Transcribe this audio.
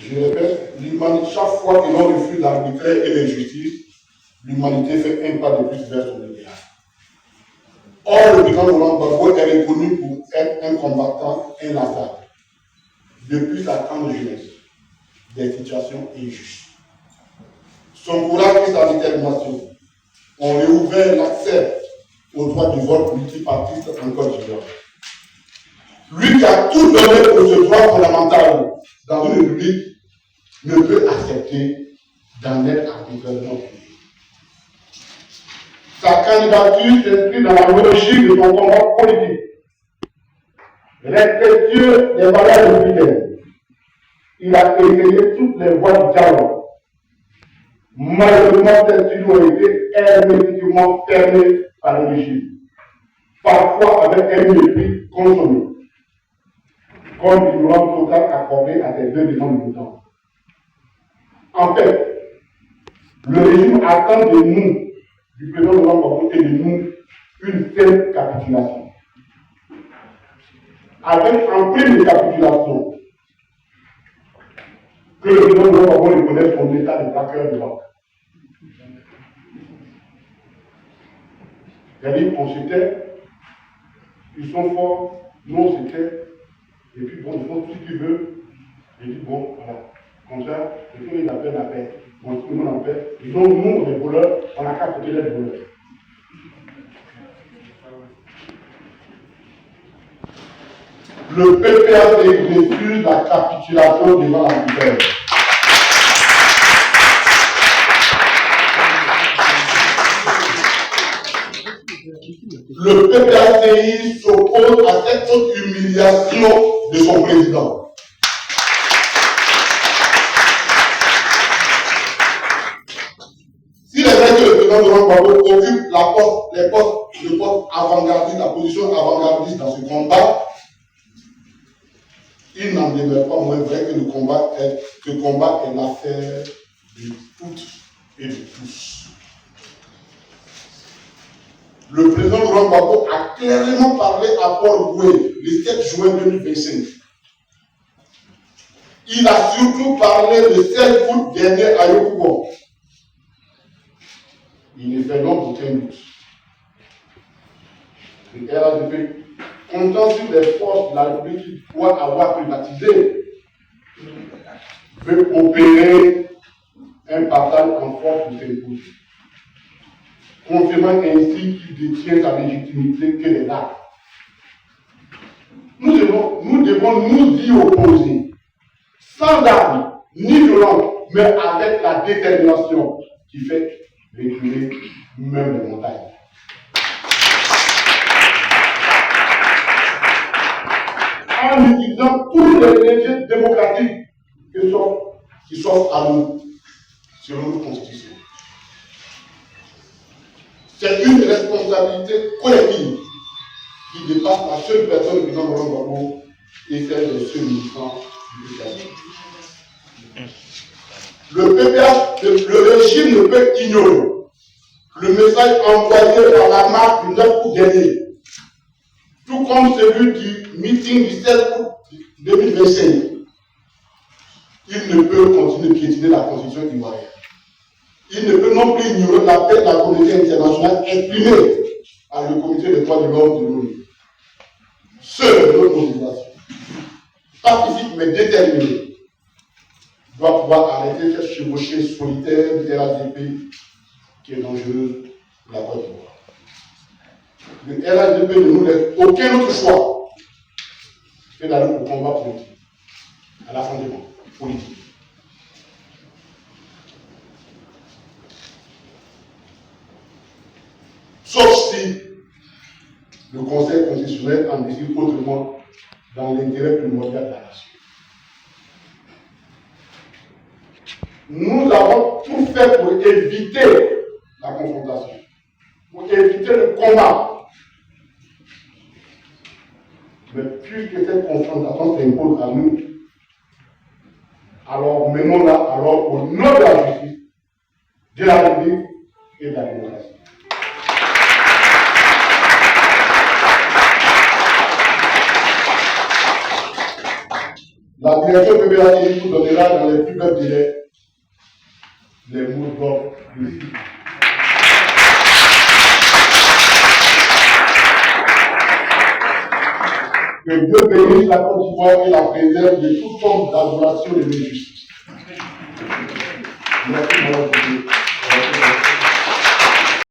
Je répète, chaque fois que l'on refuse l'arbitraire et l'injustice, l'humanité fait un pas de plus vers son idéal. Or, le président Laurent Gbagbo est reconnu pour être un combattant inlassable, depuis sa tendre jeunesse, des situations injustes. Son courage et sa détermination ont réouvert l'accès au droit du vote multipartiste en Côte d'Ivoire. Lui qui a tout donné pour ce droit fondamental dans une république ne peut accepter d'en être arbitrairement privé. Sa candidature s'inscrit dans la logique de son combat politique, respectueux des valeurs républicaines. Il a essayé toutes les voies du dialogue. Malheureusement, celles-ci ont été hermétiquement fermées par le régime, parfois avec un mépris consommé, comme l'ignorance totale accordée à ces deux demandes militants. En fait, le régime attend de nous, du président de Laurent et de nous, une telle capitulation. Avec en pleine capitulation, que le président de Laurent reconnaisse son état de braqueur de banque. C'est-à-dire qu'on se tait, ils sont forts, nous on se tait, et puis bon, ils font tout ce qu'ils veulent, et puis bon, voilà. Comme ça, et puis ils appellent la paix. Bon, tout le monde en paix. Et donc, nous, les voleurs, on n'a qu'à protéger les voleurs. Le PPAC refuse la capitulation devant la misère. Le PPACI s'oppose à cette haute humiliation de son président. S'il est vrai que le président Laurent Gbagbo occupe le poste avant-gardiste, la position avant-gardiste dans ce combat, il n'en demeure pas moins vrai que ce combat est l'affaire de toutes et de tous. Le président Laurent Gbagbo a clairement parlé à Paul Boué le 7 juin 2025. Il a surtout parlé le 16 août dernier à Yopougon. Il ne fait donc aucun doute. Le RADP, comptant sur les forces de la République qu'il doit avoir privatisé, veut opérer un partage en force de ses épouses, confirmant ainsi qu'il détient sa légitimité que les actes. Nous devons nous y opposer, sans armes, ni violence, mais avec la détermination qui fait reculer même les montagnes. En utilisant tous les leviers démocratiques qui sont à nous, selon nos constitutions. C'est une responsabilité collective qui dépasse la seule personne du président Laurent Gbagbo et celle des seuls militants du PPAC. Le régime ne peut ignorer le message envoyé par la marque du 9 août dernier, tout comme celui du meeting du 16 août 2025. Il ne peut continuer de piétiner la constitution ivoirienne. Il ne peut non plus ignorer l'appel de la communauté internationale exprimé par le comité des droits de l'homme de l'ONU. Seule notre mobilisation, pacifique mais déterminée, doit pouvoir arrêter cette chevauchée solitaire du RADP qui est dangereuse pour la Côte d'Ivoire. Le RADP ne nous laisse aucun autre choix que d'aller au combat politique, à l'affrontement politique. Sauf si le Conseil constitutionnel en décide autrement dans l'intérêt primordial de la nation. Nous avons tout fait pour éviter la confrontation, pour éviter le combat. Mais puisque cette confrontation s'impose à nous, alors menons-la alors au nom de la justice, de la République et de la démocratie. La congrégation PBATI vous donnera dans les plus brefs délais les mots d'ordre. Que Dieu bénisse la Côte d'Ivoire et la préserve de toute forme d'adoration et de justice. Merci, mon Dieu.